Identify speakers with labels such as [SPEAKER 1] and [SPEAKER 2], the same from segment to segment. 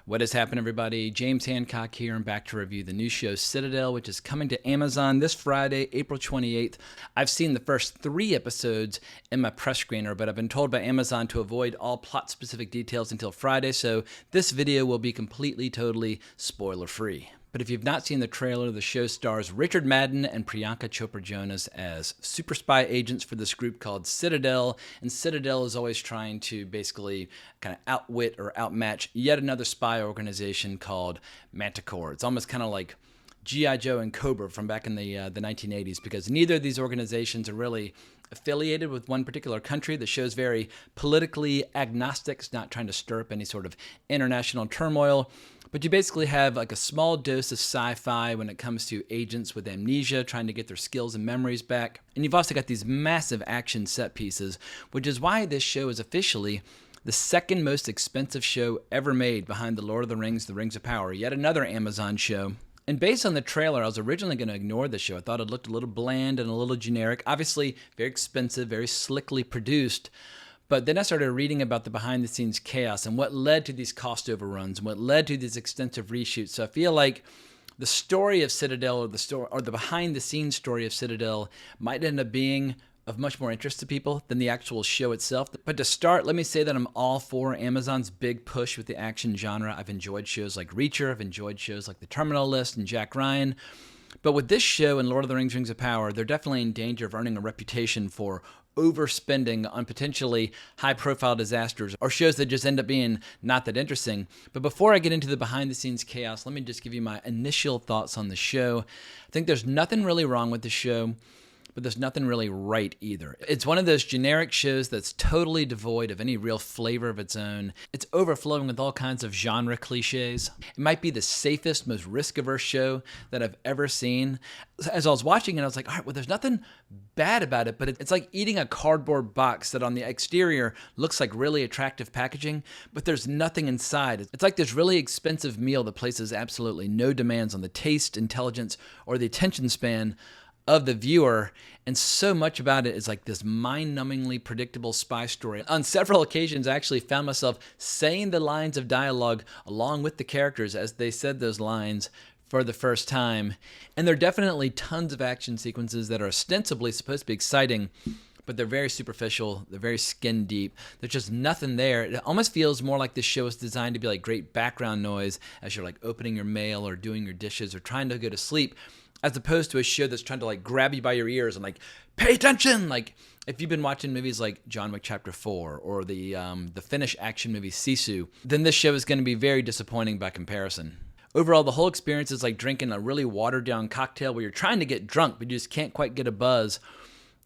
[SPEAKER 1] What has happened, everybody? James Hancock here. I'm back to review the new show Citadel, which is coming to Amazon this Friday, April 28th. I've seen the first 3 episodes in my press screener, but I've been told by Amazon to avoid all plot-specific details until Friday, so this video will be completely, totally spoiler-free. But if you've not seen the trailer, the show stars Richard Madden and Priyanka Chopra Jonas as super spy agents for this group called Citadel. And Citadel is always trying to basically kind of outwit or outmatch yet another spy organization called Manticore. It's almost kind of like G.I. Joe and Cobra from back in the 1980s, because neither of these organizations are really affiliated with one particular country. The show's very politically agnostic. It's not trying to stir up any sort of international turmoil. But you basically have like a small dose of sci-fi when it comes to agents with amnesia trying to get their skills and memories back. And you've also got these massive action set pieces, which is why this show is officially the second most expensive show ever made behind The Lord of the Rings, The Rings of Power, yet another Amazon show. And based on the trailer, I was originally going to ignore the show. I thought it looked a little bland and a little generic. Obviously, very expensive, very slickly produced. But then I started reading about the behind-the-scenes chaos and what led to these cost overruns and what led to these extensive reshoots. So I feel like the story of Citadel, or the behind-the-scenes story of Citadel, might end up being of much more interest to people than the actual show itself. But to start, let me say that I'm all for Amazon's big push with the action genre. I've enjoyed shows like Reacher, I've enjoyed shows like The Terminal List and Jack Ryan. But with this show and Lord of the Rings, Rings of Power, they're definitely in danger of earning a reputation for overspending on potentially high-profile disasters or shows that just end up being not that interesting. But before I get into the behind-the-scenes chaos, let me just give you my initial thoughts on the show. I think there's nothing really wrong with the show, but there's nothing really right either. It's one of those generic shows that's totally devoid of any real flavor of its own. It's overflowing with all kinds of genre cliches. It might be the safest, most risk-averse show that I've ever seen. As I was watching it, I was like, all right, well, there's nothing bad about it, but it's like eating a cardboard box that on the exterior looks like really attractive packaging, but there's nothing inside. It's like this really expensive meal that places absolutely no demands on the taste, intelligence, or the attention span of the viewer, and so much about it is like this mind-numbingly predictable spy story. On several occasions, I actually found myself saying the lines of dialogue along with the characters as they said those lines for the first time. And there are definitely tons of action sequences that are ostensibly supposed to be exciting, but they're very superficial, they're very skin deep. There's just nothing there. It almost feels more like this show is designed to be like great background noise as you're like opening your mail or doing your dishes or trying to go to sleep, as opposed to a show that's trying to like grab you by your ears and like, pay attention! Like, if you've been watching movies like John Wick Chapter 4 or the Finnish action movie Sisu, then this show is going to be very disappointing by comparison. Overall, the whole experience is like drinking a really watered-down cocktail where you're trying to get drunk, but you just can't quite get a buzz.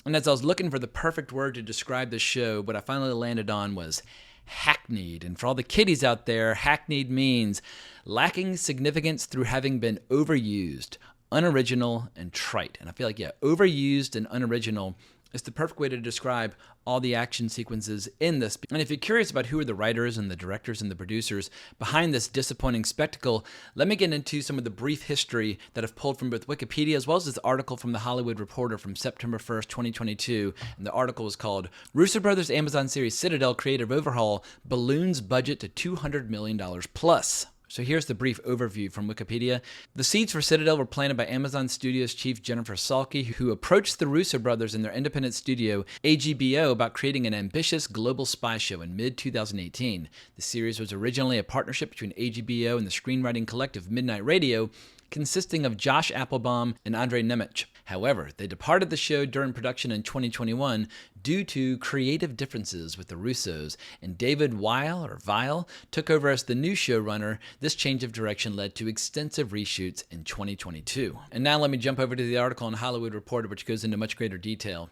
[SPEAKER 1] And as I was looking for the perfect word to describe this show, what I finally landed on was hackneyed. And for all the kiddies out there, hackneyed means lacking significance through having been overused, unoriginal, and trite. And I feel like, yeah, overused and unoriginal is the perfect way to describe all the action sequences in this. And if you're curious about who are the writers and the directors and the producers behind this disappointing spectacle, let me get into some of the brief history that I've pulled from both Wikipedia as well as this article from The Hollywood Reporter from September 1st, 2022. And the article was called Russo Brothers Amazon series Citadel Creative Overhaul Balloons Budget to $200 million Plus. So here's the brief overview from Wikipedia. The seeds for Citadel were planted by Amazon Studios chief Jennifer Salke, who approached the Russo brothers in their independent studio, AGBO, about creating an ambitious global spy show in mid-2018. The series was originally a partnership between AGBO and the screenwriting collective Midnight Radio, consisting of Josh Applebaum and Andrei Nemec. However, they departed the show during production in 2021 due to creative differences with the Russos, and David Weil took over as the new showrunner. This change of direction led to extensive reshoots in 2022. And now let me jump over to the article on Hollywood Reporter, which goes into much greater detail.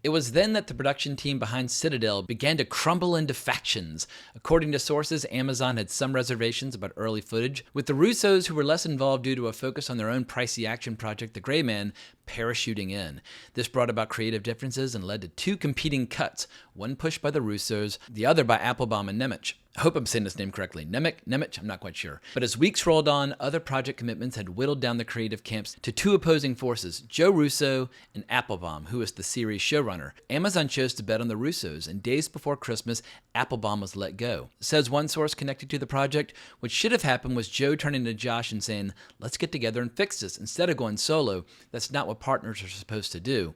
[SPEAKER 1] It was then that the production team behind Citadel began to crumble into factions. According to sources, Amazon had some reservations about early footage, with the Russos, who were less involved due to a focus on their own pricey action project, The Gray Man, parachuting in. This brought about creative differences and led to two competing cuts, one pushed by the Russos, the other by Applebaum and Nemec. I hope I'm saying this name correctly. Nemec, I'm not quite sure. But as weeks rolled on, other project commitments had whittled down the creative camps to two opposing forces, Joe Russo and Applebaum, who was the series showrunner. Amazon chose to bet on the Russos, and days before Christmas, Applebaum was let go. Says one source connected to the project, what should have happened was Joe turning to Josh and saying, let's get together and fix this, instead of going solo. That's not what partners are supposed to do.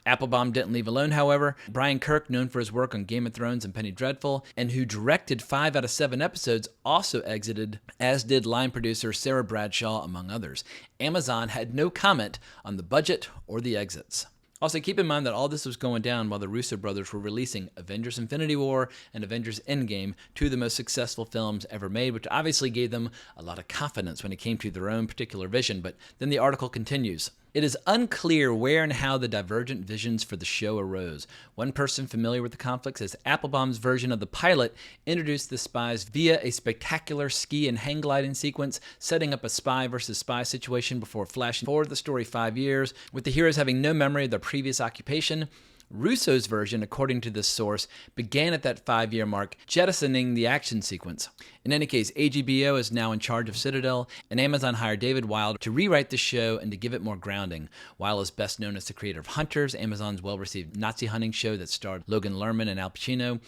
[SPEAKER 1] Applebaum didn't leave alone, however. Brian Kirk, known for his work on Game of Thrones and Penny Dreadful, and who directed 5 out of 7 episodes, also exited, as did line producer Sarah Bradshaw, among others. Amazon had no comment on the budget or the exits. Also, keep in mind that all this was going down while the Russo brothers were releasing Avengers Infinity War and Avengers Endgame, two of the most successful films ever made, which obviously gave them a lot of confidence when it came to their own particular vision. But then the article continues. It is unclear where and how the divergent visions for the show arose. One person familiar with the conflict says Applebaum's version of the pilot introduced the spies via a spectacular ski and hang gliding sequence, setting up a spy versus spy situation before flashing forward the story 5 years, with the heroes having no memory of their previous occupation. Russo's version, according to this source, began at that 5-year mark, jettisoning the action sequence. In any case, AGBO is now in charge of Citadel, and Amazon hired David Weil to rewrite the show and to give it more grounding. Weil is best known as the creator of Hunters, Amazon's well-received Nazi hunting show that starred Logan Lerman and Al Pacino.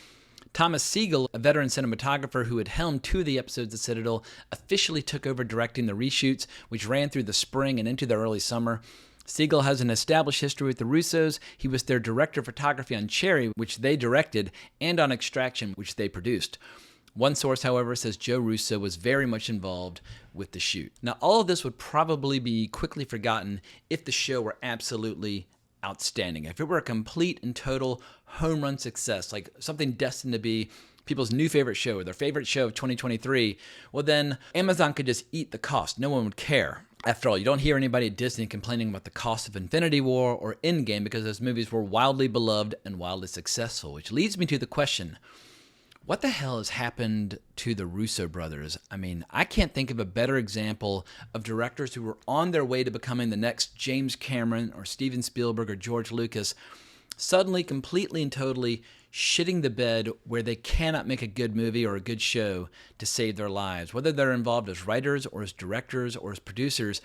[SPEAKER 1] Thomas Siegel, a veteran cinematographer who had helmed 2 of the episodes of Citadel, officially took over directing the reshoots, which ran through the spring and into the early summer. Siegel has an established history with the Russos. He was their director of photography on Cherry, which they directed, and on Extraction, which they produced. One source, however, says Joe Russo was very much involved with the shoot. Now, all of this would probably be quickly forgotten if the show were absolutely outstanding. If it were a complete and total home run success, like something destined to be people's new favorite show, or their favorite show of 2023, well then Amazon could just eat the cost. No one would care. After all, you don't hear anybody at Disney complaining about the cost of Infinity War or Endgame because those movies were wildly beloved and wildly successful, which leads me to the question, what the hell has happened to the Russo brothers? I mean, I can't think of a better example of directors who were on their way to becoming the next James Cameron or Steven Spielberg or George Lucas, suddenly, completely and totally shitting the bed where they cannot make a good movie or a good show to save their lives. Whether they're involved as writers or as directors or as producers,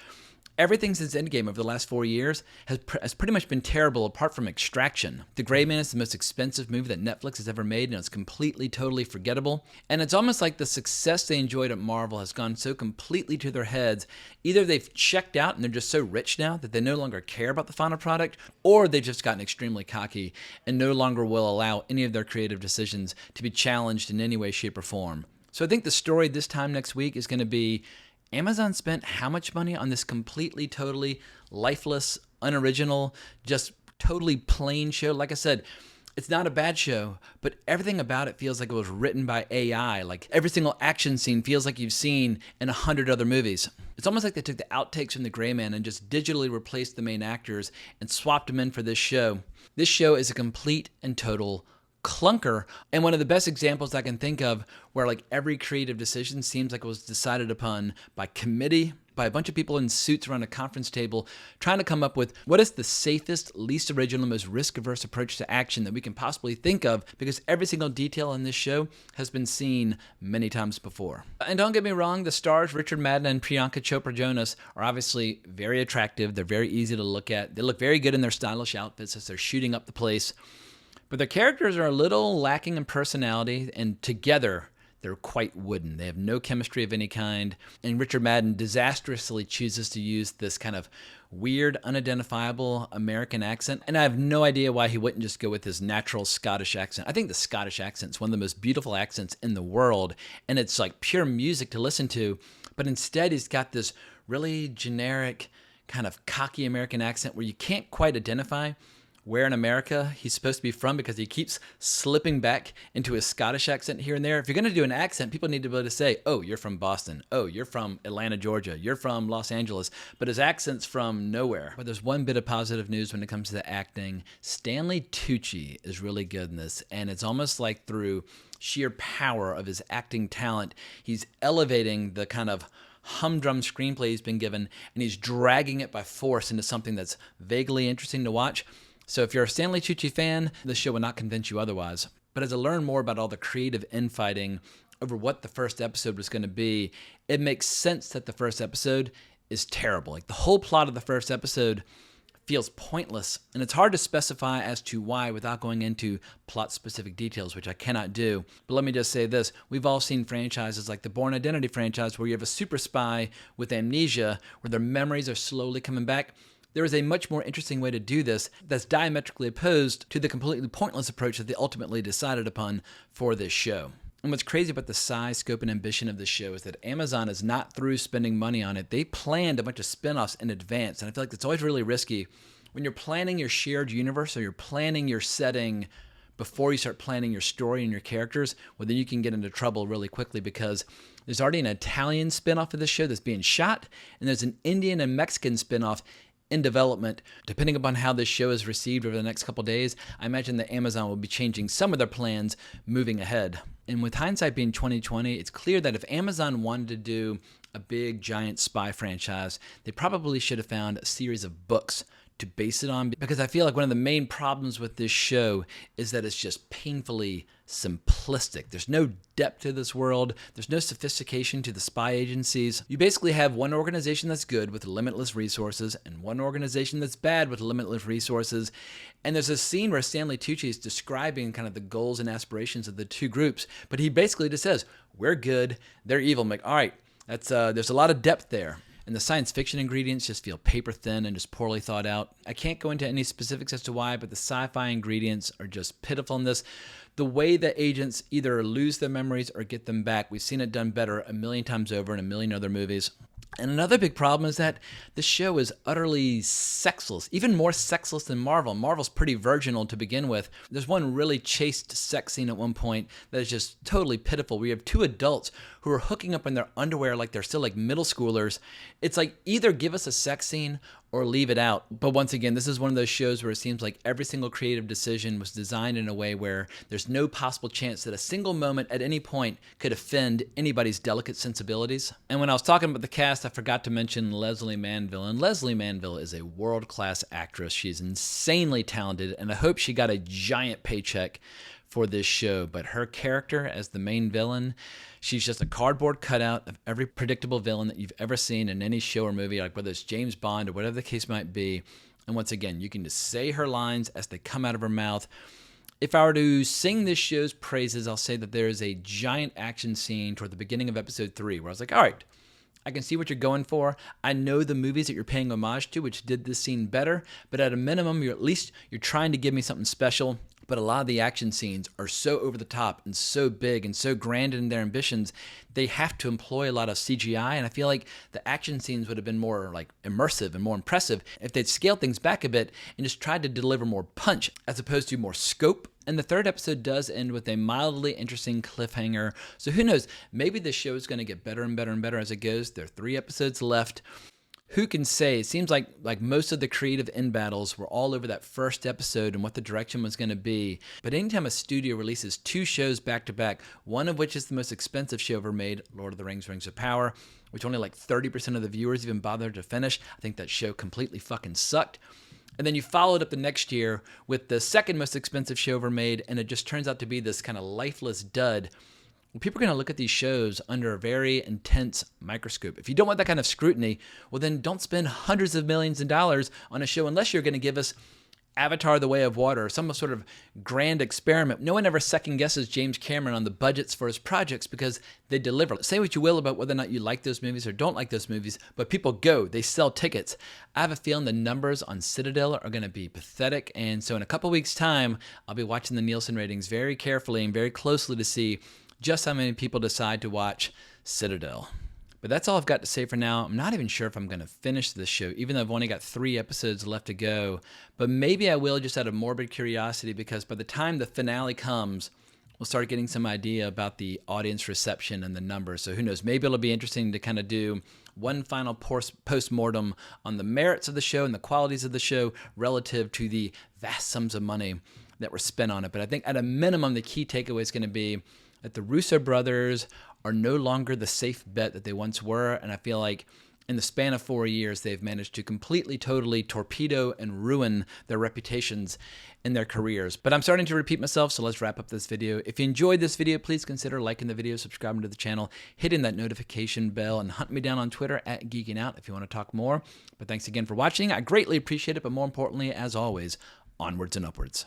[SPEAKER 1] everything since Endgame over the last 4 years has pretty much been terrible apart from Extraction. The Gray Man is the most expensive movie that Netflix has ever made, and it's completely, totally forgettable. And it's almost like the success they enjoyed at Marvel has gone so completely to their heads. Either they've checked out and they're just so rich now that they no longer care about the final product, or they've just gotten extremely cocky and no longer will allow any of their creative decisions to be challenged in any way, shape, or form. So I think the story this time next week is going to be Amazon spent how much money on this completely, totally lifeless, unoriginal, just totally plain show? Like I said, it's not a bad show, but everything about it feels like it was written by AI. Like every single action scene feels like you've seen in 100 other movies. It's almost like they took the outtakes from The Gray Man and just digitally replaced the main actors and swapped them in for this show. This show is a complete and total clunker, and one of the best examples I can think of where like every creative decision seems like it was decided upon by committee, by a bunch of people in suits around a conference table trying to come up with what is the safest, least original, most risk-averse approach to action that we can possibly think of, because every single detail in this show has been seen many times before. And don't get me wrong, the stars Richard Madden and Priyanka Chopra Jonas are obviously very attractive. They're very easy to look at. They look very good in their stylish outfits as they're shooting up the place. But their characters are a little lacking in personality, and together they're quite wooden. They have no chemistry of any kind, and Richard Madden disastrously chooses to use this kind of weird, unidentifiable American accent, and I have no idea why he wouldn't just go with his natural Scottish accent. I think the Scottish accent is one of the most beautiful accents in the world, and it's like pure music to listen to, but instead he's got this really generic, kind of cocky American accent where you can't quite identify where in America he's supposed to be from, because he keeps slipping back into his Scottish accent here and there. If you're going to do an accent, people need to be able to say, oh, you're from Boston. Oh, you're from Atlanta, Georgia. You're from Los Angeles. But his accent's from nowhere. But there's one bit of positive news when it comes to the acting. Stanley Tucci is really good in this, and it's almost like through sheer power of his acting talent, he's elevating the kind of humdrum screenplay he's been given, and he's dragging it by force into something that's vaguely interesting to watch. So if you're a Stanley Tucci fan, this show will not convince you otherwise. But as I learn more about all the creative infighting over what the first episode was going to be, it makes sense that the first episode is terrible. Like, the whole plot of the first episode feels pointless, and it's hard to specify as to why without going into plot-specific details, which I cannot do. But let me just say this. We've all seen franchises like the Bourne Identity franchise where you have a super spy with amnesia, where their memories are slowly coming back. There is a much more interesting way to do this that's diametrically opposed to the completely pointless approach that they ultimately decided upon for this show. And what's crazy about the size, scope, and ambition of this show is that Amazon is not through spending money on it. They planned a bunch of spinoffs in advance, and I feel like it's always really risky when you're planning your shared universe or you're planning your setting before you start planning your story and your characters. Well, then you can get into trouble really quickly because there's already an Italian spinoff of this show that's being shot, and there's an Indian and Mexican spinoff in development. Depending upon how this show is received over the next couple days, I imagine that Amazon will be changing some of their plans moving ahead. And with hindsight being 2020, it's clear that if Amazon wanted to do a big, giant spy franchise, they probably should have found a series of books to base it on, because I feel like one of the main problems with this show is that it's just painfully simplistic. There's no depth to this world. There's no sophistication to the spy agencies. You basically have one organization that's good with limitless resources and one organization that's bad with limitless resources. And there's a scene where Stanley Tucci is describing kind of the goals and aspirations of the two groups, but he basically just says, we're good, they're evil. I'm like, all right, there's a lot of depth there. And the science fiction ingredients just feel paper thin and just poorly thought out. I can't go into any specifics as to why, but the sci-fi ingredients are just pitiful in this. The way that agents either lose their memories or get them back, we've seen it done better a million times over in a million other movies. And another big problem is that this show is utterly sexless, even more sexless than Marvel. Marvel's pretty virginal to begin with. There's one really chaste sex scene at one point that is just totally pitiful. We have two adults who are hooking up in their underwear like they're still like middle schoolers. It's like, either give us a sex scene or leave it out. But once again, this is one of those shows where it seems like every single creative decision was designed in a way where there's no possible chance that a single moment at any point could offend anybody's delicate sensibilities. And when I was talking about the cast, I forgot to mention Leslie Manville. And Leslie Manville is a world-class actress. She's insanely talented, and I hope she got a giant paycheck for this show. But her character as the main villain, she's just a cardboard cutout of every predictable villain that you've ever seen in any show or movie, like whether it's James Bond or whatever the case might be. And once again, you can just say her lines as they come out of her mouth. If I were to sing this show's praises, I'll say that there is a giant action scene toward the beginning of episode 3 where I was like, all right, I can see what you're going for. I know the movies that you're paying homage to, which did this scene better, but at a minimum, you're trying to give me something special. But a lot of the action scenes are so over the top and so big and so grand in their ambitions, they have to employ a lot of CGI. And I feel like the action scenes would have been more like immersive and more impressive if they'd scaled things back a bit and just tried to deliver more punch as opposed to more scope. And the third episode does end with a mildly interesting cliffhanger. So who knows? Maybe this show is going to get better and better and better as it goes. There are 3 episodes left. Who can say? It seems like most of the creative end battles were all over that first episode and what the direction was going to be. But anytime a studio releases 2 shows back to back, one of which is the most expensive show ever made, Lord of the Rings, Rings of Power, which only like 30% of the viewers even bothered to finish. I think that show completely fucking sucked. And then you followed up the next year with the second most expensive show ever made, and it just turns out to be this kind of lifeless dud. People are going to look at these shows under a very intense microscope. If you don't want that kind of scrutiny, well then don't spend hundreds of millions of dollars on a show unless you're going to give us Avatar: The Way of Water or some sort of grand experiment. No one ever second guesses James Cameron on the budgets for his projects because they deliver. Say what you will about whether or not you like those movies or don't like those movies, but people go, they sell tickets. I have a feeling the numbers on Citadel are going to be pathetic, and so in a couple weeks' time, I'll be watching the Nielsen ratings very carefully and very closely to see just how many people decide to watch Citadel. But that's all I've got to say for now. I'm not even sure if I'm going to finish this show, even though I've only got 3 episodes left to go. But maybe I will, just out of morbid curiosity, because by the time the finale comes, we'll start getting some idea about the audience reception and the numbers. So who knows? Maybe it'll be interesting to kind of do one final post-mortem on the merits of the show and the qualities of the show relative to the vast sums of money that were spent on it. But I think at a minimum, the key takeaway is going to be that the Russo brothers are no longer the safe bet that they once were. And I feel like in the span of 4 years, they've managed to completely, totally torpedo and ruin their reputations in their careers. But I'm starting to repeat myself, so let's wrap up this video. If you enjoyed this video, please consider liking the video, subscribing to the channel, hitting that notification bell, and hunt me down on Twitter at Geeking Out if you want to talk more. But thanks again for watching. I greatly appreciate it, but more importantly, as always, onwards and upwards.